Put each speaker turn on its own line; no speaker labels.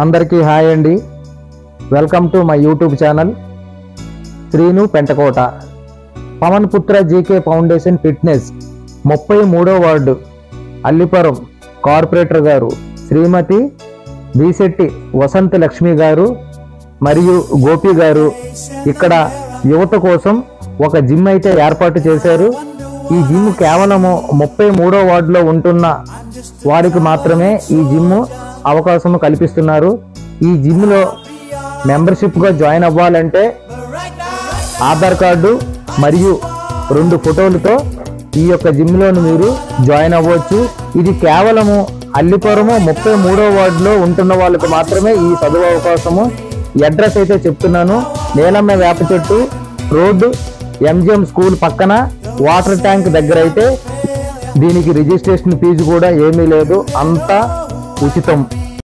అందరికీ హాయ్ అండి. Welcome to my YouTube channel Srinu Pentakota. Pawan Putra GK foundation fitness 33వ వార్డు అల్లిపురం కార్పొరేటర్ గారు శ్రీమతి బీశెట్టి వసంత లక్ష్మి గారు మరియు గోపి గారు ఇక్కడ యువత కోసం ఒక జిమ్ అయితే ఏర్పాటు చేశారు. ఈ జిమ్ కేవలము 33వ వార్డులో ఉంటున్న వారికి మాత్రమే ఈ జిమ్ అవకాశం కల్పిస్తున్నారు. ఈ జిమ్లో మెంబర్షిప్గా జాయిన్ అవ్వాలంటే ఆధార్ కార్డు మరియు 2 ఫోటోలతో ఈ యొక్క జిమ్లోని మీరు జాయిన్ అవ్వచ్చు. ఇది కేవలము అల్లిపురము 33వ వార్డులో ఉంటున్న వాళ్ళకి మాత్రమే ఈ చదువు అవకాశము. అడ్రస్ అయితే చెప్తున్నాను. నీలమ్మ వేప చెట్టు రోడ్డు, ఎంజిఎం స్కూల్ పక్కన, వాటర్ ట్యాంక్ దగ్గర అయితే దీనికి రిజిస్ట్రేషన్ ఫీజు కూడా ఏమీ లేదు, అంతా ఉచితం.